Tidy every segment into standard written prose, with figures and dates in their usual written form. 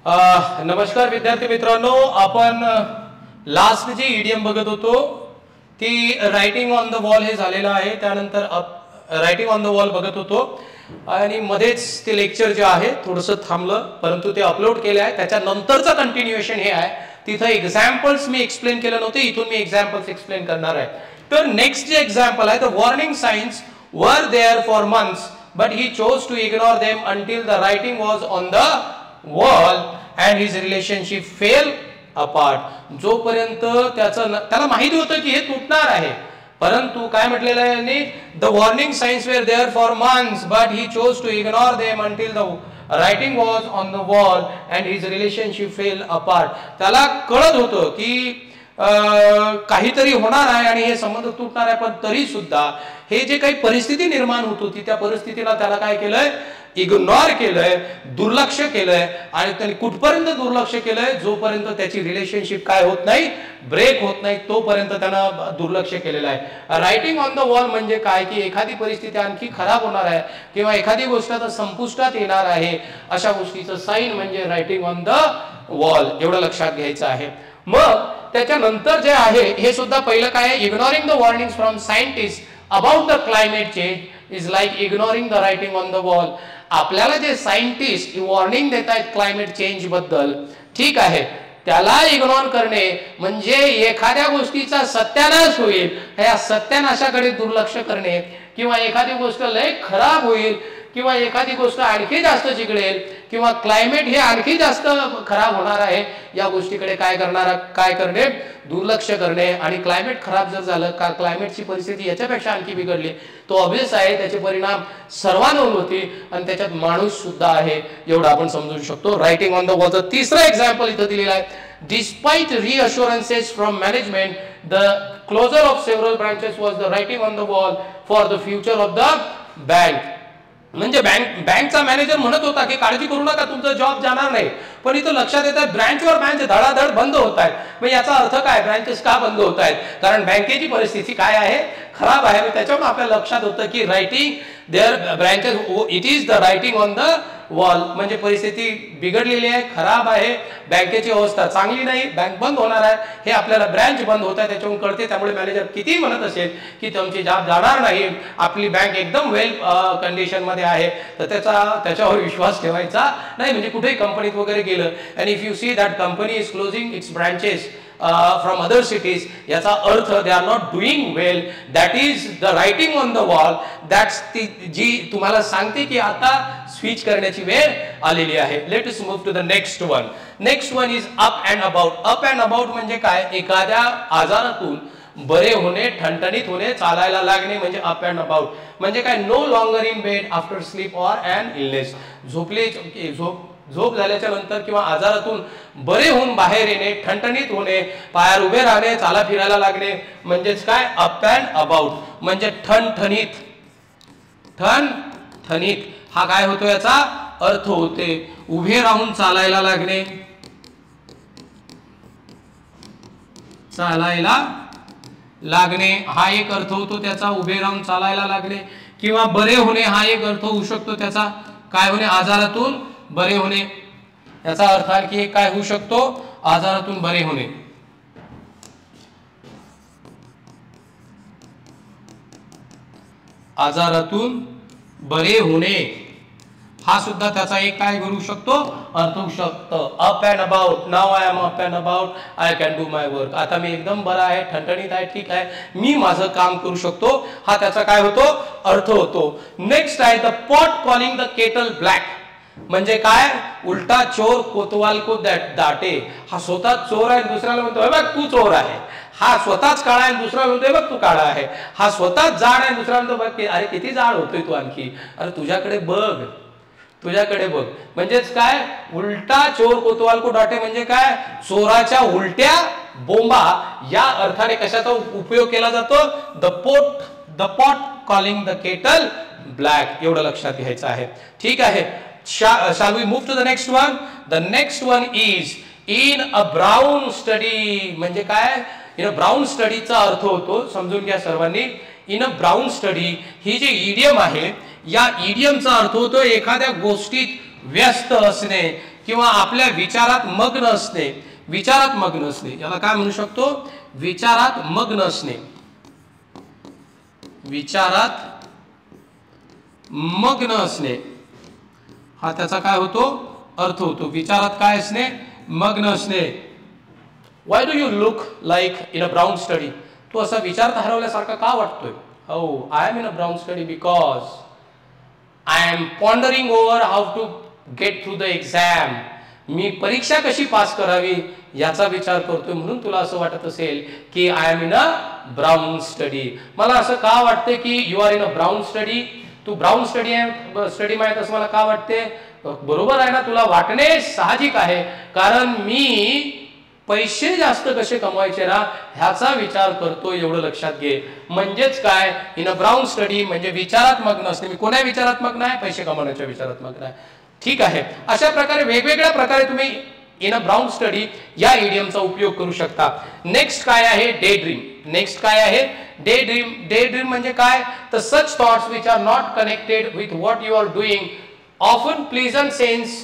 नमस्कार विद्यार्थी मित्रांनो, आपण लास्ट जी ईडीएम बघत होतो ती रायटिंग ऑन द वॉल हे झालेलं आहे. त्यानंतर रायटिंग ऑन द वॉल बघत होतो आणि मध्येच ते लेक्चर जे आहे थोडंसं थांबलं, परंतु ते अपलोड केले आहे. त्याच्यानंतरचं कंटिन्युएशन हे आहे. तिथं एक्झाम्पल्स मी एक्सप्लेन केले नव्हते, इथून मी एक्झाम्पल्स एक्सप्लेन करणार आहे. तर नेक्स्ट जे एक्झाम्पल आहे, the warning signs were there for months but he chose to ignore them until the writing was on the wall and his relationship fell apart. जोपर्यंत त्याला माहिती होतं की हे तुटणार आहे, परंतु काय म्हटलेलं आहे यांनी, the warning signs were there for months but he chose to ignore them until the writing was on the wall and his relationship fell apart. त्याला कळत होतं की काहीतरी होणार आहे आणि हे संबंध तुटणार आहे, पण तरी सुद्धा हे जे काही परिस्थिती निर्माण होत होती त्या परिस्थितीला त्याला काय केलंय, इग्नोर केलंय, दुर्लक्ष केलंय. आणि त्यांनी कुठपर्यंत दुर्लक्ष केलंय, जोपर्यंत त्याची रिलेशनशिप काय होत नाही, ब्रेक होत नाही, तोपर्यंत त्यानं दुर्लक्ष केलेलं आहे. रायटिंग ऑन द वॉल म्हणजे काय की एखादी परिस्थिती आणखी खराब होणार आहे किंवा एखादी गोष्ट आता संपुष्टात येणार आहे, अशा गोष्टीचं साईन म्हणजे रायटिंग ऑन द वॉल. एवढं लक्षात घ्यायचं आहे. मग त्याच्यानंतर जे आहे हे सुद्धा पहिलं काय आहे, ignoring the warnings from scientist about the climate change is like ignoring the writing on the wall. आपल्याला जे सायंटिस्ट वॉर्निंग देत आहेत क्लायमेट चेंज बद्दल, ठीक आहे, त्याला इग्नोर करणे म्हणजे एखाद्या गोष्टीचा सत्यानाश होईल, या सत्यानाशाकडे दुर्लक्ष करणे, किंवा एखादी गोष्ट लय खराब होईल, किंवा एखादी गोष्ट आणखी जास्त चिघळेल, किंवा क्लायमेट हे आणखी जास्त खराब होणार आहे, या गोष्टीकडे काय करणे, दुर्लक्ष करणे. आणि क्लायमेट खराब जर झालं, का क्लायमेटची परिस्थिती याच्यापेक्षा आणखी बिघडली, तो ऑब्वियस आहे त्याचे परिणाम सर्वांवर होतील आणि त्याच्यात माणूस सुद्धा आहे, एवढं आपण समजू शकतो. रायटिंग ऑन द वॉलचं तिसरं एक्झाम्पल इथं दिलेलं आहे. Despite reassurances from management the closure of several branches was the writing on the wall for the future of the bank. म्हणजे बँकचा मॅनेजर म्हणत होता की काळजी करू नका, तुमचा जॉब जाणार नाही, पण इथं लक्षात येत आहे ब्रँचवर ब्रँच धडाधड बंद होत आहेत. मग याचा अर्थ काय, ब्रँचेस का बंद होत आहेत, कारण बँकेची परिस्थिती काय आहे, खराब आहे. त्याच्यामुळे आपल्या लक्षात होतं की writing there branches, it is the writing on the wall, म्हणजे परिस्थिती बिघडलेली आहे, खराब आहे, बँकेची अवस्था चांगली नाही, बँक बंद होणार आहे, हे आपल्याला ब्रँच बंद होत आहे त्याच्यावरून कळते. त्यामुळे मॅनेजर किती म्हणत असेल की तुमची जॉब जाणार नाही, आपली बँक एकदम वेल कंडिशन मध्ये आहे, तर त्याच्यावर विश्वास ठेवायचा नाही. म्हणजे कुठेही कंपनीत वगैरे गेलं आणि if you see that company is closing it's branches from other cities, याचा अर्थ they are not doing well, that is the writing on the wall. That's ती जी तुम्हाला सांगते की आता स्विच करण्याची वेळ आलेली आहे. Let us move to the next one. Next one is up and about. Up and about म्हणजे काय, एखाद्या आजारातून बरे होणे, ठणठणीत होणे, चालायला लागणे म्हणजे अप अँड अबाउट. म्हणजे काय, no longer in bed after sleep or and illness. झोप झाल्याच्या नंतर किंवा आजारातून बरे होऊन बाहेर येणे, ठणठणीत होणे, पायावर उभे राहणे, चाला फिरायला लागणे, म्हणजेच काय, अप अँड अबाउट. म्हणजे ठणठणीत, ठणठणीत हा काय होतो, याचा अर्थ होते उभे राहून चालायला लागणे, चालायला लागणे हा एक अर्थ होतो त्याचा, उभे राहून चालायला लागणे. किंवा बरे होणे हा एक अर्थ होऊ शकतो त्याचा, काय होणे, आजारातून बरे होणे, याचा अर्थ आणखी एक काय होऊ शकतो, आजारातून बरे होणे. आजारातून बरे होणे हा सुद्धा त्याचा एक काय करू शकतो, अर्थ होऊ शकतो. अप अँड अबाउट, नाव I am up and about, I can do my work. आता मी एकदम बरा आहे, ठणठणीत आहे, ठीक आहे, मी माझं काम करू शकतो, हा त्याचा काय होतो, अर्थ होतो. नेक्स्ट आहे the pot calling the kettle black. म्हणजे काय, उलटा चोर कोतवाल को दाटे. हा स्वतः चोर आहे, दुसऱ्याला म्हणतो बघ तू चोर आहे. हा स्वतःच काळा आहे, दुसरा म्हणतोय बघ तू काळा आहे. हा स्वतःच जाड आहे, दुसरा म्हणतो बघ अरे किती जाड होतोय तू आणखी, अरे तुझ्याकडे बघ, तुझ्याकडे बघ. म्हणजेच काय, उलटा चोर कोतवाल को डाटे म्हणजे काय, चोराच्या उलट्या बोंबा, या अर्थाने कशाचा उपयोग केला जातो, the pot calling the kettle black. एवढं लक्षात घ्यायचं आहे, ठीक आहे. Shall we move to the next one? The next one is in a brown study. म्हणजे काय, इन अ ब्राउन स्टडीचा अर्थ होतो, समजून घ्या सर्वांनी. इन अ ब्राउन स्टडी ही जी इडियम आहे, या इडियमचा अर्थ होतो एखाद्या गोष्टीत व्यस्त असणे किंवा आपल्या विचारात मग्न असणे, विचारात मग्न असणे याला काय म्हणू शकतो, विचारात मग्न असणे, विचारात मग्न असणे हा त्याचा काय होतो, अर्थ होतो. विचारात काय असणे, मग्न असणे. Why do you look like in a brown study? तू असा विचारात हरवल्यासारखा का वाटतोय? Oh, I am in a brown study because I am pondering over how to get through the exam. मी परीक्षा कशी पास करावी याचा विचार करतोय, म्हणून तुला असं वाटत असेल की I am in a brown study. मला असं का वाटते की you are in a brown study, तू ब्राउन स्टडी माहित असं मला का वाटते. बरोबर आहे ना, तुला वाटणे साहजिक आहे, कारण मी पैसे जास्त कसे कमवायचे ना ह्याचा विचार करतो, एवढं लक्षात घे. म्हणजेच काय, इन अ ब्राउन स्टडी म्हणजे विचारात मग्न असणे. मी कोणत्या विचारात मग्न आहे, पैसे कमवण्याच्या विचारात मग्न आहे. ठीक आहे, अशा प्रकारे वेगवेगळ्या प्रकारे तुम्ही इन अ ब्राउन स्टडी या इडियमचा उपयोग करू शकता. नेक्स्ट काय आहे, डे ड्रीम. नेक्स्ट काय आहे, डे ड्रीम. डे ड्रीम म्हणजे काय, तर such thoughts which are not connected with what you are doing often pleasant sense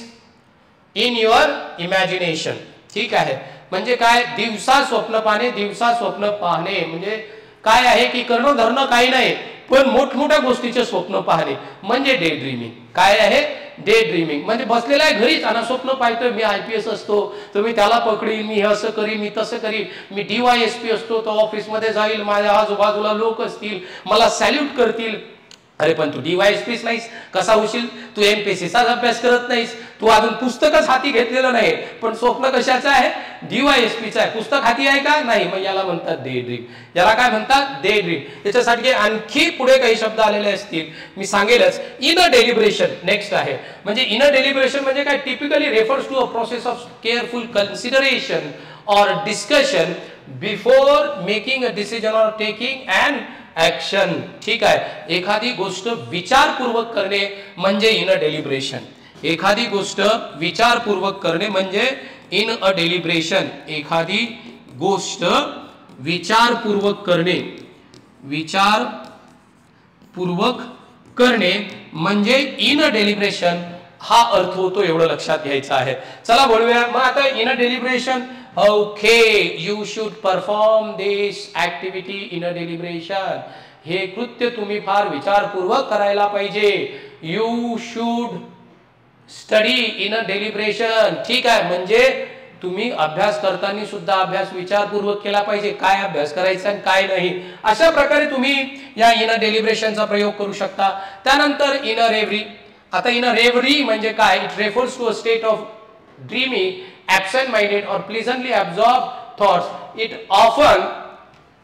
in your imagination. ठीक आहे, म्हणजे काय, दिवसा स्वप्न पाहणे. दिवसा स्वप्न पाहणे म्हणजे काय आहे की करणं धरणं काही नाही, पण मोठमोठ्या गोष्टीचे स्वप्न पाहणे म्हणजे डे ड्रीमिंग. काय आहे, डे ड्रीमिंग. म्हणजे बसलेला आहे घरीच आणि स्वप्न पाहतोय मी IPS असतो तर मी त्याला पकडीन, मी असं करीन, मी तसं करीन, मी DYSP असतो तर ऑफिसमध्ये जाईल, माझ्या आजूबाजूला लोक असतील, मला सॅल्यूट करतील. अरे पण तू DYSPच नाहीस, कसा होशील, तू MPSCचाच अभ्यास करत नाहीस, तू अजून पुस्तकच हाती घेतलेलं नाही, पण स्वप्न कशाचं आहे, DYSPचं आहे. पुस्तक हाती आहे का, नाही. मग याला म्हणतात डे ड्रीम. याला काय म्हणतात, डे ड्रीम. त्याच्यासाठी आणखी पुढे काही शब्द आलेले असतील, मी सांगेलच. इन अ डेलिब्रेशन नेक्स्ट आहे. म्हणजे इन अ डेलिब्रेशन म्हणजे काय, typically refers to a process of careful consideration और discussion before making a decision और टेकिंग अँड ऍक्शन. ठीक आहे, एखादी गोष्ट विचारपूर्वक करणे म्हणजे इन अ डेलिब्रेशन. एखादी गोष्ट विचारपूर्वक करणे म्हणजे इन अ डेलिब्रेशन. एखादी गोष्ट विचारपूर्वक करणे, विचारपूर्वक करणे म्हणजे इन अ डेलिब्रेशन हा अर्थ होतो, एवढं लक्षात घ्यायचं आहे. चला बोलूया मग आता in a deliberation. Okay, you should perform this activity in a deliberation. हे कृत्य तुम्ही फार विचारपूर्वक करायला पाहिजे. You should study in a deliberation. ठीक आहे, म्हणजे तुम्ही अभ्यास करताना सुद्धा अभ्यास विचारपूर्वक केला पाहिजे, काय अभ्यास करायचा आणि काय नाही. अशा प्रकारे तुम्ही या इन अ डेलिब्रेशनचा प्रयोग करू शकता. त्यानंतर इन अ रेव्हरी. आता इन अ रेव्हरी म्हणजे काय, it refers to a state of dreamy, absent-minded or pleasantly absorbed thoughts. It often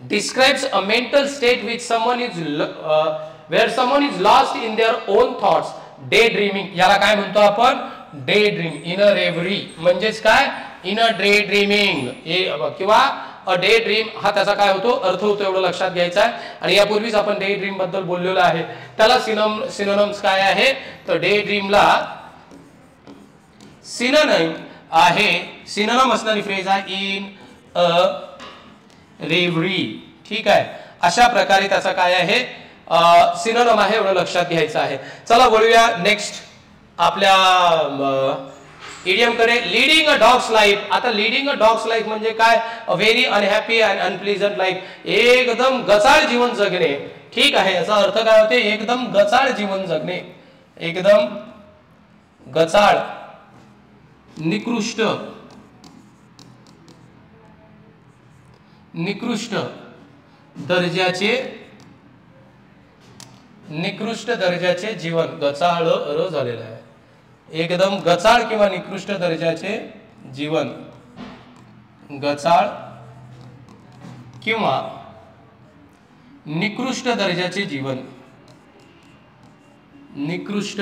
describes a mental state which where someone is lost in their own thoughts. Daydreaming याला काय म्हणतो आपण, daydream. In a reverie म्हणजेच काय, in a daydreaming किंवा a daydream हा त्याचा काय होतो, अर्थ होतो, एवढं लक्षात घ्यायचं आहे. आणि यापूर्वीच आपण daydream बद्दल बोललेलो आहे. त्याला सिनोनिम्स काय आहे, तर daydreamला सिनोनिम आहे, सिनोनिम असणारी फ्रेज आहे इन अ रेव्हरी. ठीक आहे, अशा प्रकारे त्याचा काय आहे, सिनोनिम आहे, एवढं लक्षात घ्यायचं आहे. चला बोलूया नेक्स्ट आपल्या इडियम कडे. Leading a dog's life. आता लिडिंग अ डॉग्स लाईफ म्हणजे काय, a very unhappy and unpleasant life. एकदम गचाळ जीवन जगणे. ठीक आहे, याचा अर्थ काय होते, एकदम गचाळ जीवन जगणे, एकदम गचाळ, निकृष्ट दर्जाचे जीवन. गचाळ र झालेलं आहे, एकदम गचाळ किंवा निकृष्ट दर्जाचे जीवन. गचाळ किंवा निकृष्ट दर्जाचे जीवन, निकृष्ट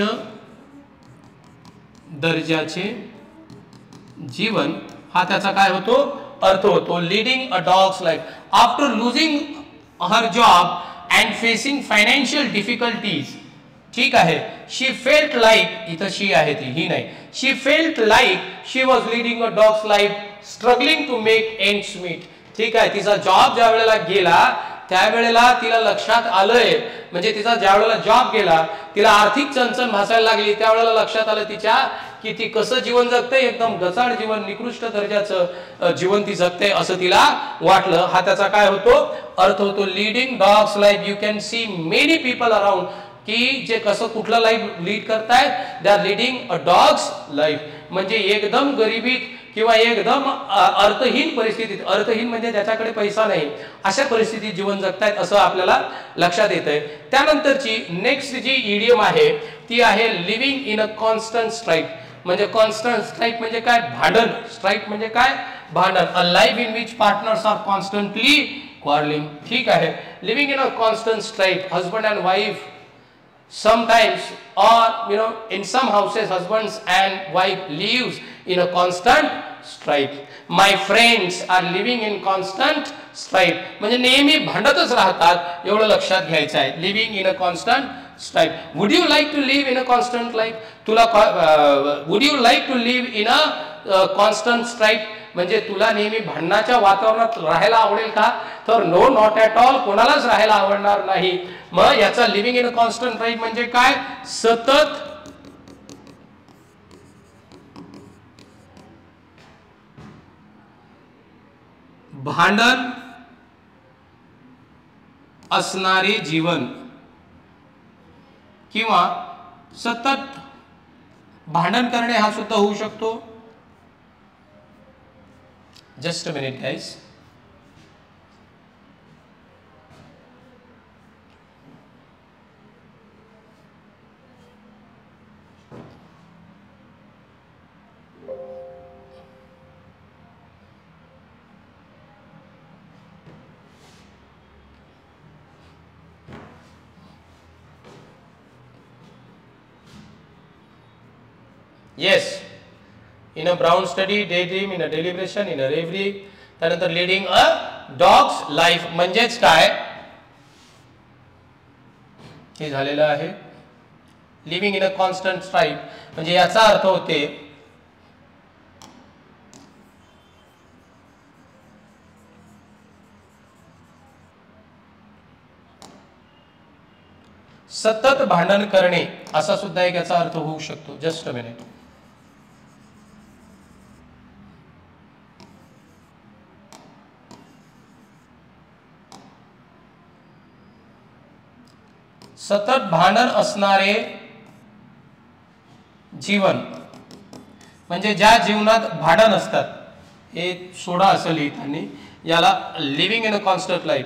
दर्जाचे जीवन हा त्याचा काय होतो, अर्थ होतो. Leading a dog's life. After losing her job and facing financial difficulties. ठीक आहे, शी फेल्ट लाईक, इथं शी आहे ती, ही नाही. She felt like she was leading a dog's life struggling to make ends meet. ठीक आहे, तिचा जॉब ज्या वेळेला गेला त्यावेळेला तिला लक्षात आलंय, म्हणजे तिचा ज्या वेळेला जॉब गेला तिला आर्थिक चणचण भासायला लागली, त्यावेळेला लक्षात आलं तिच्या की ती कसं जीवन जगते, एकदम गचाळ जीवन, निकृष्ट दर्जाचं जीवन ती जगते असं तिला वाटलं. हा त्याचा काय होतो अर्थ होतो. Leading dogs life, you can see many people around, की जे कसं कुठलं लाईफ लीड करतायत, they are leading a dog's life, म्हणजे एकदम गरिबीत किंवा एकदम अर्थहीन परिस्थितीत, अर्थहीन म्हणजे ज्याच्याकडे पैसा नाही अशा परिस्थितीत जीवन जगतायत असं आपल्याला लक्षात येतंय. त्यानंतरची नेक्स्ट जी इडियम आहे ती आहे living in a constant strike. म्हणजे कॉन्स्टंट स्ट्राईक म्हणजे काय, भांडण. स्ट्राईक म्हणजे काय, भांडण. A life in which partners are constantly quarrelling. ठीक आहे. Living in a constant strike, husband and wife sometimes, or in some houses husbands and wife lives in a constant strife. My friends are living in constant strife, म्हणजे नेहमी भांडतच राहतात एवढं लक्षात घ्यायचं आहे. Living in a constant strife. Would you like to live in a constant life, तुला would you like to live in a constant strife, म्हणजे तुला नेहमी भांडणाच्या वातावरणात राहायला आवडेल का, तर नो, नॉट ॲट ऑल, कोणालाच राहायला आवडणार नाही. मग याचा living in a constant strike म्हणजे काय, सतत भांडण असणारे जीवन किंवा सतत भांडण करणे हा सुद्धा होऊ शकतो. Just a minute guys. Yes, in a brown study, daydream, in a deliberation, in a reverie. त्यानंतर लिडिंग अ डॉग्स लाईफ म्हणजेच काय, हे झालेलं आहे. Living in a constant strife म्हणजे याचा अर्थ होते सतत भांडण करणे असा सुद्धा एक याचा अर्थ होऊ शकतो. Just a minute. सतत भांडण असणारे जीवन म्हणजे ज्या जीवनात भांडण असतात, हे सोडा असं लिहिताना याला living in a constant life,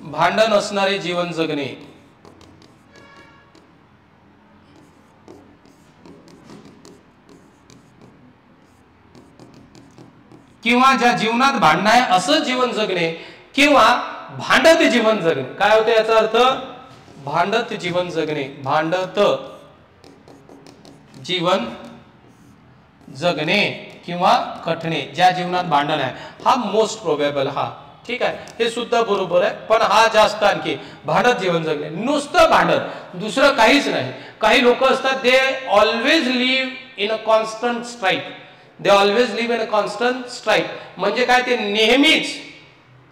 भांडण असणारे जीवन जगणे. किंवा ज्या जीवनात भांडण आहे असं जीवन जगणे किंवा भांडत जीवन जगणे. काय होतं याचा अर्थ, भांडत जीवन जगणे, भांडत जीवन जगणे किंवा कटणे, ज्या जीवनात भांडण आहे. हा मोस्ट प्रोबेबल, हा ठीक आहे, हे सुद्धा बरोबर आहे. पण हा जास्त आणखी भांडत जीवन जगणे, नुसतं भांडत, दुसरं काहीच नाही. काही लोक असतात they always leave in a constant strike, they always leave in a constant strike म्हणजे काय, ते नेहमीच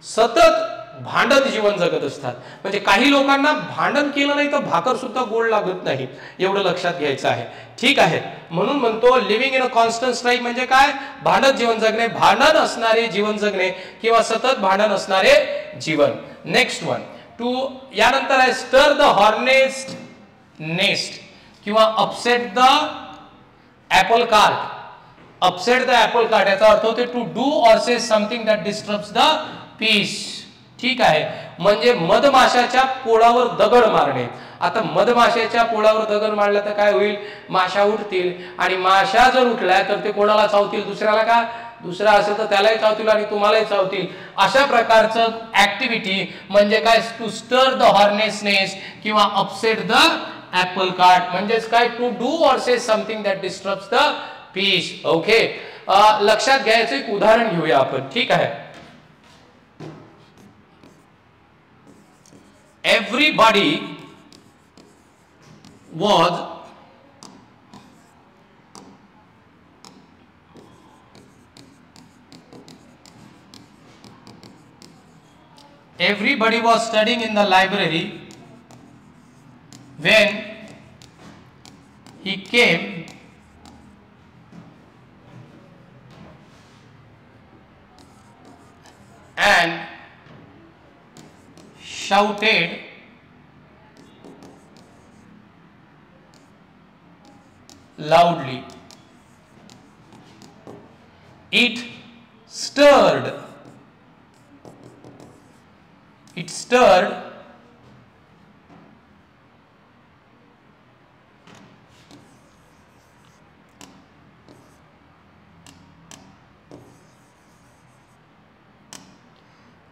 सतत भांडत जीवन जगत असतात. म्हणजे काही लोकांना भांडण केलं नाही तर भाकर सुद्धा गोड लागत नाही, एवढं लक्षात घ्यायचं आहे. ठीक आहे. म्हणून म्हणतो living in a constant strike म्हणजे काय, भांडत जीवन जगणे, भांडण असणारे जीवन जगणे किंवा सतत भांडण असणारे जीवन. नेक्स्ट वन टू, यानंतर आहे स्टर द हॉर्नेस्ट नेस्ट किंवा upset the apple cart. Upset the apple cart याचा अर्थ होते to do or say something that disturbs the peace. ठीक आहे. म्हणजे मधमाशाच्या पोळावर दगड मारणे. आता मधमाशाच्या पोळावर दगड मारला तर काय होईल, माशा उठतील आणि माशा जर उठल्या तर ते कोणाला चावतील, दुसऱ्याला का, दुसरा असेल तर त्यालाही चावतील आणि तुम्हालाही चावतील. अशा प्रकारचं ऍक्टिव्हिटी म्हणजे काय, to stir the hornet's nest किंवा अपसेट द ऍपल कार्ट म्हणजेच काय, to do or say something that disturbs the peace. Okay, लक्षात घ्यायचं एक उदाहरण घेऊया आपण. ठीक आहे. Everybody was studying in the library when he came and shouted loudly. It stirred. It stirred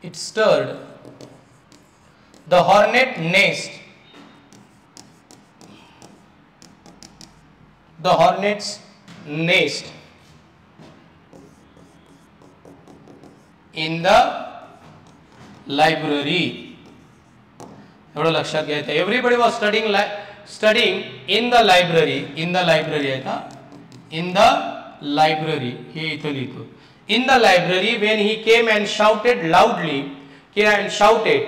it stirred the hornet nest. The hornet's nest in the library. एवढं लक्षात घ्यायचं. Everybody was studying in the library. In the library आहे का? In the library हे इथं लिहितो. In the library when he came and shouted लाऊडली. And shouted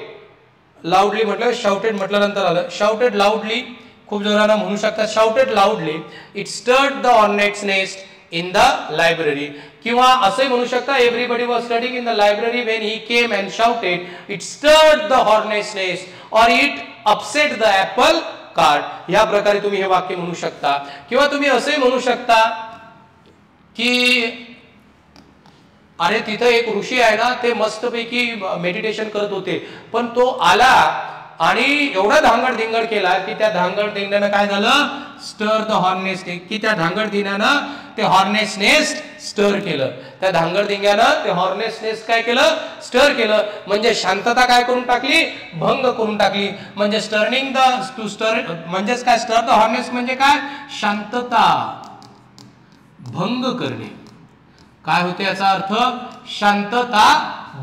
लाऊडली म्हटलं, shouted म्हटलं नंतर आलं. शाउटेड लाऊडली खूप जोरानं म्हणू शकतात. Shouted loudly it stirred the hornet's nest in the library. किंवा असंही म्हणू शकता everybody was studying in the library when he came and shouted it stirred the hornet's nest or it upset the apple cart. या प्रकारे तुम्ही हे वाक्य म्हणू शकता. किंवा तुम्ही असंही म्हणू शकता की अरे तिथं एक ऋषी आहे ना, ते मस्तपैकी मेडिटेशन करत होते, पण तो आला आणि एवढा धांगड धिंगड केला की त्या धांगड धिंगड्यानं काय झालं? स्टर द हॉर्नेट्स. की त्या धांगड धिंगानं ते हॉर्नेट्स नेस्ट स्टर केलं. त्या धांगड धिंग्यानं ते हॉर्नेट्स नेस्ट काय केलं? स्टर केलं. म्हणजे शांतता काय करून टाकली? भंग करून टाकली. म्हणजे स्टर्निंग द टू स्टर म्हणजेच काय? स्टर द हॉर्नेट्स म्हणजे काय? शांतता भंग करणे. काय होते याचा अर्थ? शांतता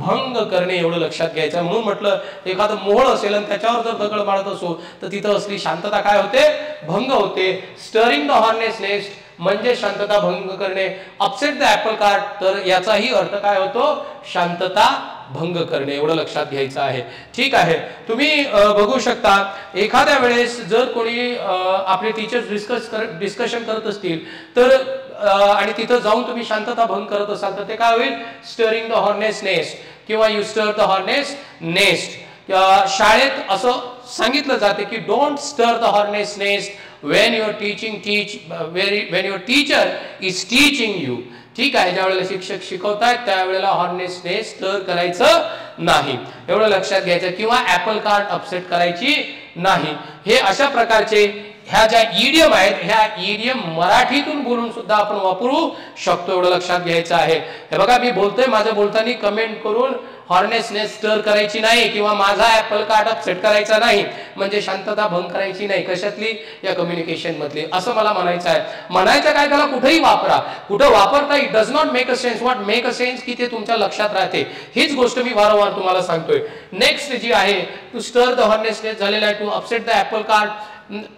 भंग करणे. एवढं लक्षात घ्यायचं. म्हणून म्हटलं एखादं मोहळ असेल आणि त्याच्यावर जर दगड मारत असो तर तिथं असली शांतता काय होते? भंग होते. स्टरिंग द हॉर्नेट्स नेस्ट म्हणजे शांतता भंग करणे. अपसेट द ऍपल कार्ट तर याचाही अर्थ काय होतो? शांतता भंग करणे. एवढं लक्षात घ्यायचं आहे. ठीक आहे. तुम्ही बघू शकता एखाद्या वेळेस जर कोणी आपले टीचर्स डिस्कशन करत असतील तर आणि तिथं जाऊन तुम्ही शांतता भंग करत असाल तर ते काय होईल? स्टरिंग द हॉर्नेट्स नेस्ट किंवा यू स्टर द हॉर्नेट्स नेस्ट. शाळेत असं सांगितलं जाते की डोंट स्टर the hornet's nest when your teacher is teaching you. ठीक आहे. ज्या वेळेला शिक्षक शिकवतात त्यावेळेला हॉर्नेट्स नेस्ट स्टर करायचं नाही. एवढं लक्षात घ्यायचं. किंवा ऍपल कार्ट अपसेट करायची नाही. हे अशा प्रकारचे ह्या ज्या इडियम आहेत ह्या इडियम मराठीतून बोलून सुद्धा आपण वापरू शकतो. एवढं लक्षात घ्यायचं आहे. हे बघा मी बोलतोय, माझं बोलताना कमेंट करून हॉर्नेट्स नेस्ट स्टर करायची नाही किंवा माझा ऍपल कार्ट अपसेट करायचा नाही म्हणजे शांतता भंग करायची नाही. कशातली? या कम्युनिकेशन मधली. असं मला म्हणायचं आहे. म्हणायचं काय? त्याला कुठेही वापरा. कुठं वापरता it does not make a sense. What make a sense की ते तुमच्या लक्षात राहते. हीच गोष्ट मी वारंवार तुम्हाला सांगतोय. नेक्स्ट जी आहे to stir the hornet's nest झालेला आहे. To upset the apple cart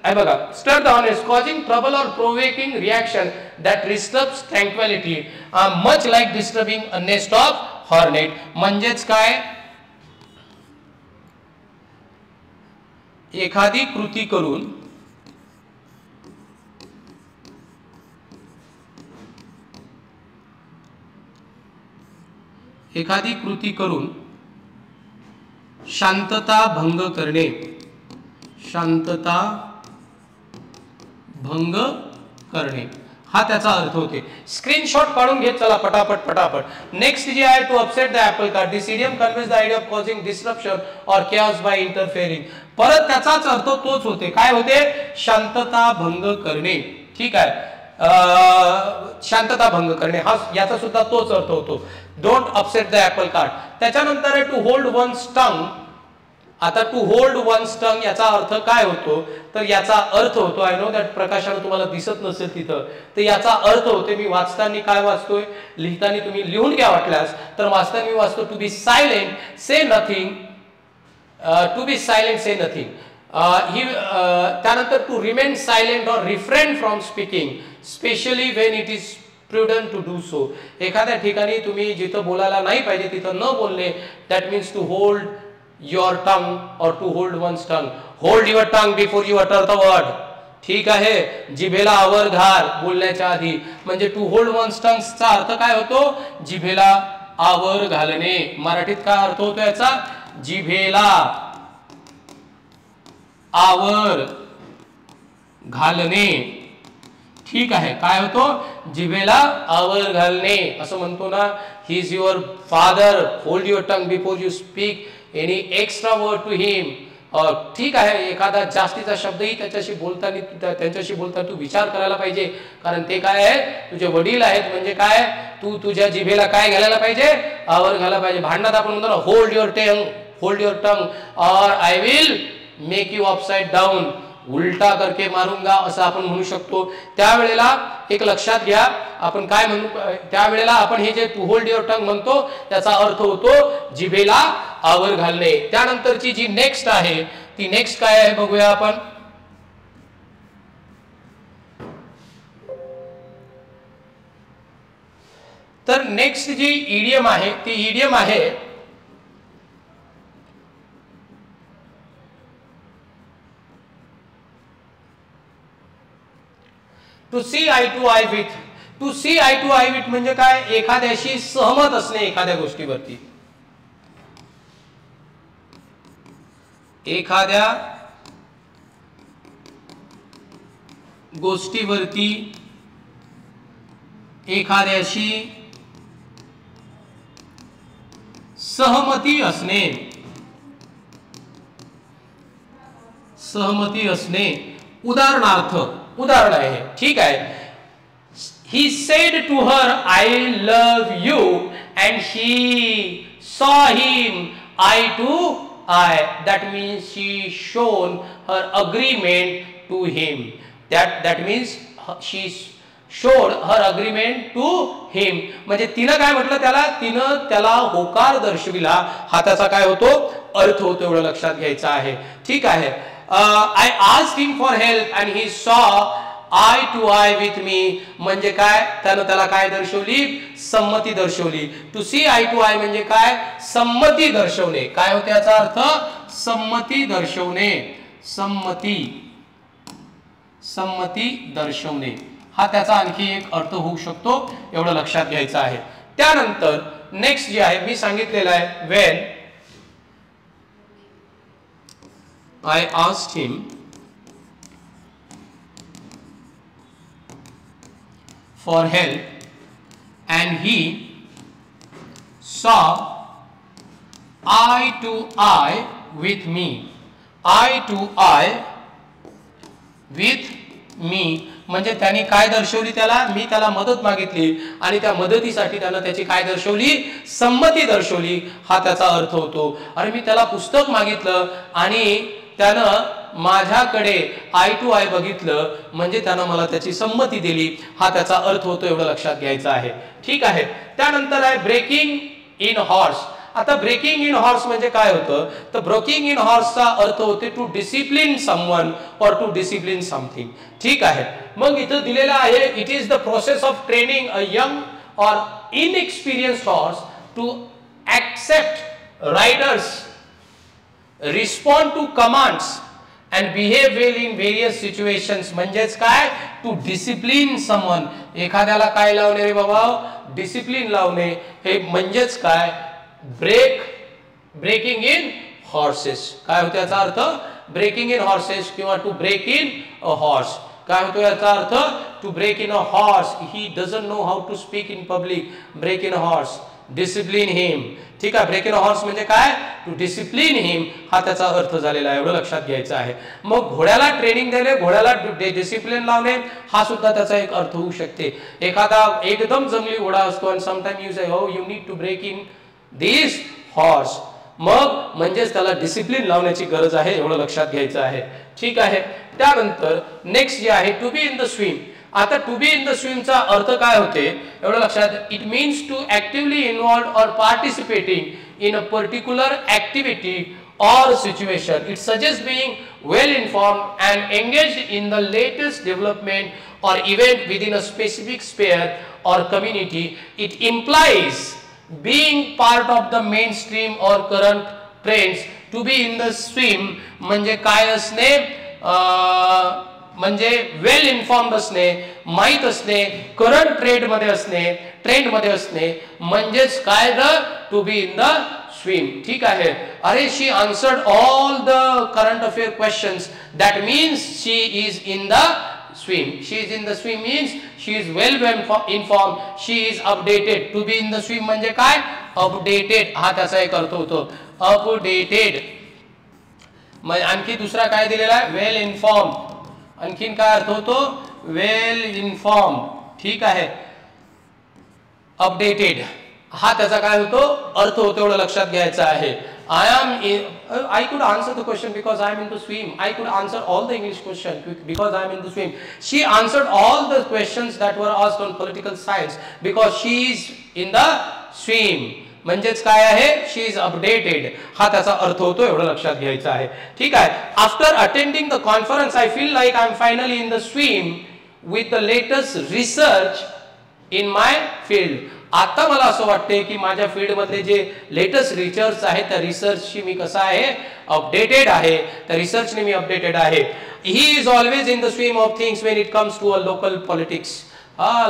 आहे बघा. Stir the hornet's causing trouble or provoking reaction that disturbs tranquillity much like disturbing a nest of hornet. म्हणजेच काय? एखादी कृती करून शांतता भंग करणे. शांतता भंग करणे हा त्याचा अर्थ होते. स्क्रीनशॉट काढून घेत चला पटापट. नेक्स्ट जी आहे to upset the apple cart. This idiom conveys the idea of causing disruption or chaos by interfering. परत त्याचाच अर्थ तोच होते. काय होते? शांतता भंग करणे. ठीक आहे. शांतता भंग करणे हा याचा सुद्धा तोच अर्थ होतो. Don't upset the apple cart. त्याच्यानंतर आहे टू होल्ड वन्स टंग. आता टू होल्ड वन्स टंग याचा अर्थ काय होतो? तर याचा अर्थ होतो, आय नो दॅट प्रकाशाने तुम्हाला दिसत नसेल तिथं, तर याचा अर्थ होते, मी वाचताना काय वाचतोय, लिहिताना तुम्ही लिहून घ्या वाटल्यास, तर वाचताना मी वाचतो to be silent say nothing. To be silent say nothing. ही त्यानंतर to remain silent or refrain from speaking specially when it is prudent to do so. एखाद्या ठिकाणी तुम्ही जिथं बोलायला नाही पाहिजे तिथं न बोलणे, that means to hold your tongue or to hold one's tongue. Hold your tongue before you utter the word. ठीक आहे, जिभेला आवर घाल बोलण्याच्या आधी. म्हणजे टू होल्ड वन्स टंगचा अर्थ काय होतो? जिभेला आवर घालणे. मराठीत काय अर्थ होतो याचा? जिभेला आवर घालणे. ठीक आहे, काय होतो? जिभेला आवर घालणे असं म्हणतो ना. He is your father, hold your tongue before you speak any extra word to him. ठीक आहे, एखादा जास्तीचा शब्दही त्यांच्याशी बोलताना तू विचार करायला पाहिजे, कारण ते काय आहे? तुझे वडील आहेत. म्हणजे काय? तू तुझ्या जिभेला काय घालायला पाहिजे? आवर घालायला पाहिजे. भांडणात आपण म्हणतो ना, होल्ड युअर टंग और I will make you upside down, उलटा करके मारूंगा असं आपण म्हणू शकतो. त्यावेळेला एक लक्षात घ्या, आपण काय म्हणू त्यावेळेला आपण हे जे टू होल्ड युअर टंग म्हणतो त्याचा अर्थ होतो जिभेला आवर घालणे. त्यानंतरची जी नेक्स्ट आहे ती नेक्स्ट काय आहे बघूया आपण. तर नेक्स्ट जी इडियम आहे ती इडियम आहे to see eye to eye with. To see eye to eye with म्हणजे काय? एखाद्याशी सहमत असणे एखाद्या गोष्टीवरती. एखाद्या गोष्टीवरती एखाद्याशी सहमती असणे. सहमती असणे. उदाहरणार्थ उदाहरण आहे. ठीक आहे. He said to her, I love you, and she saw him eye to eye. That means she shown her agreement to him. That means she showed her agreement to him. म्हणजे तिनं काय म्हटलं त्याला? तिनं त्याला होकार दर्शविला. हा त्याचा काय होतो? अर्थ होतो. एवढं लक्षात घ्यायचं आहे. ठीक आहे. I asked him for help and he saw eye to eye with me. म्हणजे काय? त्यानं त्याला काय दर्शवली? संमती दर्शवली. To see eye to eye म्हणजे काय? संमती दर्शवणे. काय होते याचा अर्थ? संमती दर्शवणे. संमती दर्शवणे हा त्याचा आणखी एक अर्थ होऊ शकतो. एवढं लक्षात घ्यायचं आहे. त्यानंतर नेक्स्ट जे आहे मी सांगितलेलं आहे, when I asked him for help and he saw eye to eye with me. Eye to eye with me म्हणजे त्यांनी काय दर्शवली त्याला? मी त्याला मदत मागितली आणि त्या मदतीसाठी त्यानं त्याची काय दर्शवली? संमती दर्शवली. हा त्याचा अर्थ होतो. अरे मी त्याला पुस्तक मागितलं आणि त्यानं माझ्याकडे आय टू आय बघितलं म्हणजे त्यानं मला त्याची संमती दिली. हा त्याचा अर्थ होतो. एवढं लक्षात घ्यायचं आहे. ठीक आहे. त्यानंतर आहे ब्रेकिंग इन हॉर्स. आता ब्रेकिंग इन हॉर्स म्हणजे काय होतं? तर ब्रेकिंग इन हॉर्सचा अर्थ होते to discipline someone or to discipline something. ठीक आहे. मग इथं दिलेलं आहे, it is the process of training a young or inexperienced horse to accept riders, respond to commands and behave well in various situations. म्हणजेच काय? To discipline someone. एखाद्याला काय लावणे रे बाबा? डिसिप्लिन लावणे. हे म्हणजेच काय? Breaking in horses. काय होतो याचा अर्थ? ब्रेकिंग इन हॉर्सेस किंवा to break in a horse. काय होतो याचा अर्थ? To break in a horse. He doesn't know how to speak in public. Break in a horse, discipline him. ठीक आहे. ब्रेक इन अ हॉर्स म्हणजे काय? To discipline him. हा त्याचा अर्थ झालेला आहे. एवढं लक्षात घ्यायचं आहे. मग घोड्याला ट्रेनिंग देणे, घोड्याला डिसिप्लिन लावणे हा सुद्धा त्याचा एक अर्थ होऊ शकते. एखादा एकदम जंगली घोडा असतो आणि sometime you say ho you need to break in this horse. मग म्हणजेच त्याला डिसिप्लिन लावण्याची गरज आहे. एवढं लक्षात घ्यायचं आहे. ठीक आहे. त्यानंतर नेक्स्ट जे आहे to be in the swim. आता टू बी इन द स्विमचा अर्थ काय होते? एवढं लक्षात. It means to actively involve or participating in a particular activity or situation. It suggests being well informed and engaged in the latest development or event within a specific sphere or community. It implies being part of the mainstream or current trends. To be in the swim म्हणजे काय असणे? म्हणजे वेल informed असणे, माहित असणे, current ट्रेंडमध्ये असणे म्हणजेच काय the to be in the swim. ठीक आहे. अरे she answered all the current affair questions, that means she is in the swim. She is in the swim means she is well informed, she is updated. To be in the swim म्हणजे काय? Updated हा त्याचा एक अर्थ होतो. Updated. आणखी दुसरा काय दिलेला आहे? वेल इन्फॉर्म्ड. आणखीन काय अर्थ होतो? वेल इन्फॉर्म्ड. ठीक आहे. अपडेटेड हा त्याचा काय होतो? अर्थ होतो. एवढं लक्षात घ्यायचं आहे. I could answer the question because I am in the swim. I could answer all the English question because I am in the swim. She answered all the questions that were asked on political science because she is in the swim. म्हणजेच काय आहे? She is updated. हा त्याचा अर्थ होतो. एवढं लक्षात घ्यायचं आहे. ठीक आहे. After attending the conference, I feel like I am finally in the swim with the latest research in my field. आता मला असं वाटते की माझ्या फील्ड मधले जे लेटेस्ट रिसर्च आहे त्या रिसर्चशी मी कसा आहे? अपडेटेड आहे. त्या रिसर्चने मी अपडेटेड आहे. He is always in the swim of things when it comes to a local politics.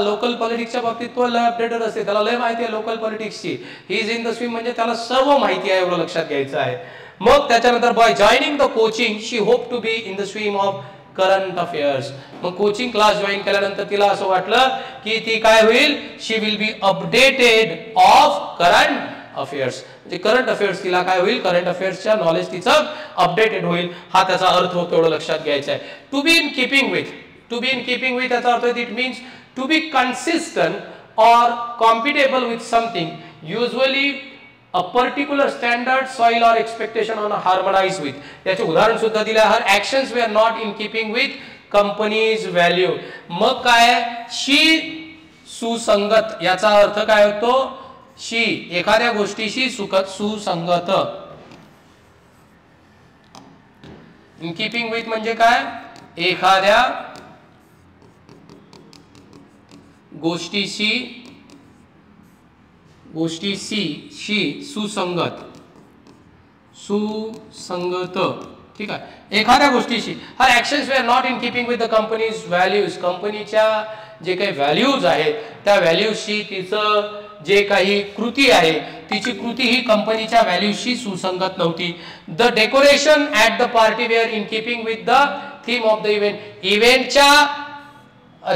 Local पॉलिटिक्सच्या बाबतीत तो लय अपडेटेड असते. त्याला लय माहिती आहे लोकल पॉलिटिक्सची. He is in the swim म्हणजे त्याला सर्व माहिती आहे. एवढं लक्षात घ्यायचं आहे. मग त्याच्यानंतर by joining the coaching she hope to be in the swim of current affairs. मग कोचिंग क्लास जॉईन केल्यानंतर तिला असं वाटलं की ती काय होईल? She will be updated of current affairs. म्हणजे करंट अफेअर्स तिला काय होईल? करंट अफेअर्सच्या नॉलेज तिचं अपडेटेड होईल. हा त्याचा अर्थ होतो. एवढं लक्षात घ्यायचं आहे. To be in keeping with. To be in keeping with याचा अर्थ it means to be consistent और compatible with something, usually a particular standard, soil or expectation on a harmonized with. याचे उदाहरण सुद्धा दिले. her actions were not in keeping with company's value. मग काय? शी सुसंगत याचा अर्थ काय होतो? शी एखाद्या गोष्टीशी सुसंगत. इन कीपिंग विथ म्हणजे काय? एखाद्या गोष्टीशी शी सुसंगत. ठीक आहे. एखाद्या गोष्टीशी. Her actions were not in keeping with the company's values. कंपनीच्या जे काही व्हॅल्यूज आहेत त्या व्हॅल्यूजशी तिचं जे काही कृती आहे तिची कृती ही कंपनीच्या व्हॅल्यूजशी सुसंगत नव्हती. The decoration at the party were in keeping with the theme of the event. इव्हेंटच्या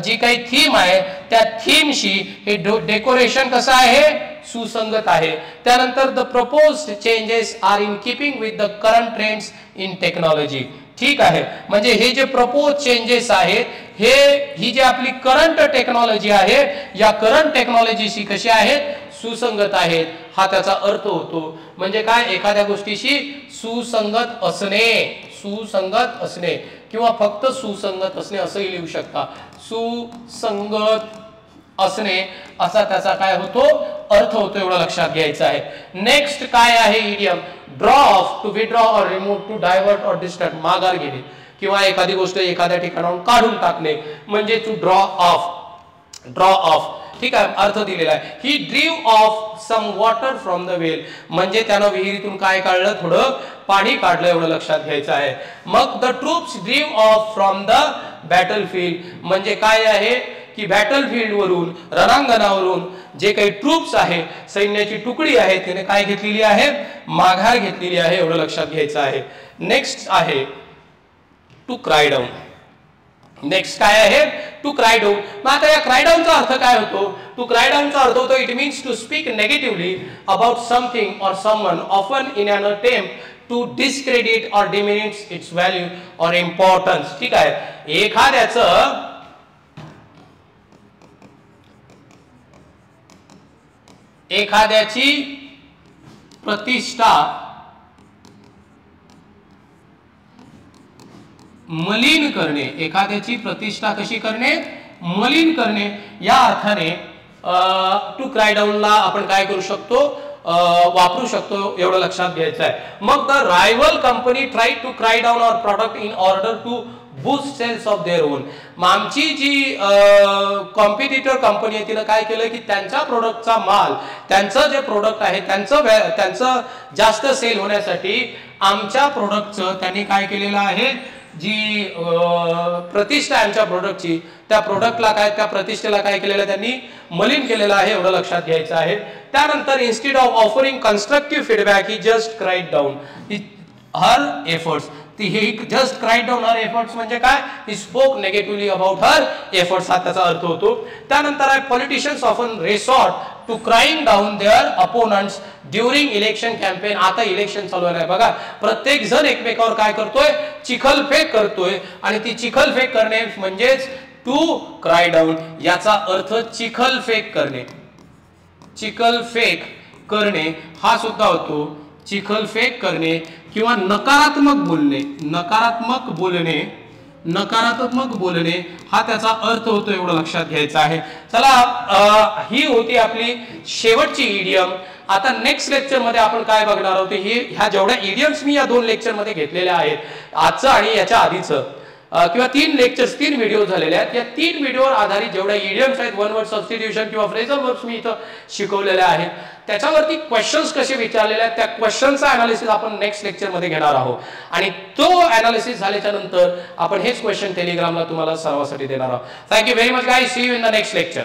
जी काही थीम आहे त्या थीमशी हे डेकोरेशन कसं आहे? सुसंगत आहे. त्यानंतर the proposed changes are in keeping with the current trends in technology. ठीक आहे. म्हणजे हे जे प्रपोज चेंजेस आहेत ही जी आपली करंट टेक्नॉलॉजी आहे या करंट टेक्नॉलॉजीशी कशी आहेत? सुसंगत आहेत. हा त्याचा अर्थ होतो. म्हणजे काय? एखाद्या गोष्टीशी सुसंगत असणे किंवा फक्त सुसंगत असणे असंही लिहू शकता. सुसंगत असणे असा त्याचा काय होतो? अर्थ होतो. एवढं लक्षात घ्यायचं आहे. नेक्स्ट काय आहे? Idiom. Draw off. To withdraw or remove, to divert or disturb. माघार घेणे किंवा एखादी गोष्ट एखाद्या ठिकाणाहून काढून टाकणे म्हणजे टू ड्रॉ ऑफ. ठीक आहे. अर्थ दिलेला आहे. He drew of some water from the well म्हणजे त्यानं विहिरीतून काय काढलं? थोडं पाणी काढलं. एवढं लक्षात घ्यायचं आहे. मग the troops ड्रीव of from the battlefield म्हणजे काय आहे की बॅटलफील्ड वरून, रणांगणावरून जे काही ट्रूप्स आहे, सैन्याची तुकडी आहे, तिने काय घेतलेली आहे? माघार घेतलेली आहे. एवढं लक्षात घ्यायचं आहे. नेक्स्ट आहे टू क्राय डाऊन. नेक्स्ट काय आहे? To cry down. मग आता या क्राय डाऊनचा अर्थ काय होतो? टू क्राय डाऊनचा अर्थ होतो it means to speak negatively about something or someone often in an attempt to discredit or diminish its value or importance. ठीक आहे. एखाद्याची प्रतिष्ठा मलिन करणे. एखाद्याची प्रतिष्ठा कशी करणे? मलिन करणे. या अर्थाने टू क्राय डाऊनला आपण काय करू शकतो? वापरू शकतो. एवढं लक्षात घ्यायचं आहे. मग the rival company try to cry down our product in order to boost sales of their own. आमची जी कॉम्पिटिटर कंपनी आहे तिनं काय केलं की त्यांच्या प्रोडक्टचा माल, त्यांचं जे प्रोडक्ट आहे त्यांचं जास्त सेल होण्यासाठी आमच्या प्रोडक्टचं त्यांनी काय केलेलं आहे? जी प्रतिष्ठा आहे आमच्या प्रोडक्टची, त्या प्रोडक्टला काय, त्या प्रतिष्ठेला काय केलेलं आहे त्यांनी, मलिन केलेलं आहे, एवढं लक्षात घ्यायचं आहे. त्यानंतर instead of offering constructive feedback he just cried down her efforts. ती he just cried down her efforts म्हणजे काय, he spoke negatively about her efforts, हा त्याचा अर्थ होतो. त्यानंतर आहे politicians often resort to crying down their opponents during election campaign. आता इलेक्शन चालू आहे बघा, प्रत्येक जण एकमेकावर काय करतोय, चिखलफेक करतोय, आणि ती चिखलफेक करणे म्हणजेच टू क्राय डाऊन. याचा अर्थ चिखलफेक करणे, चिखलफेक करणे हा सुद्धा होतो. चिखलफेक करणे किंवा नकारात्मक बोलणे, नकारात्मक बोलणे, नकारात्मक बोलणे हा त्याचा अर्थ होतो, एवढं लक्षात घ्यायचं आहे. चला, ही होती आपली शेवटची इडियम. आता नेक्स्ट लेक्चर मध्ये आपण काय बघणार आहोत, ही ह्या जेवढ्या इडियम्स मी या 2 लेक्चर मध्ये घेतलेल्या आहेत, आजचं आणि याच्या आधीचं, किंवा 3 लेक्चर्स 3 व्हिडिओ झालेले आहेत, या 3 व्हिडिओवर आधारित जेवढ्या इडियम्स आहेत, वन वर्ड सबस्टिट्यूशन किंवा फ्रेझल वर्ब्स मी इथं शिकवलेले आहेत, त्याच्यावरती क्वेश्चन्स कसे विचारलेले आहेत, त्या क्वेश्चनचा अनालिसिस आपण नेक्स्ट लेक्चर मध्ये घेणार आहोत. आणि तो अनालिसिस झाल्याच्या नंतर आपण हेच क्वेश्चन टेलिग्रामला तुम्हाला सर्वांसाठी देणार आहोत. Thank you very much guys, see you in the next lecture.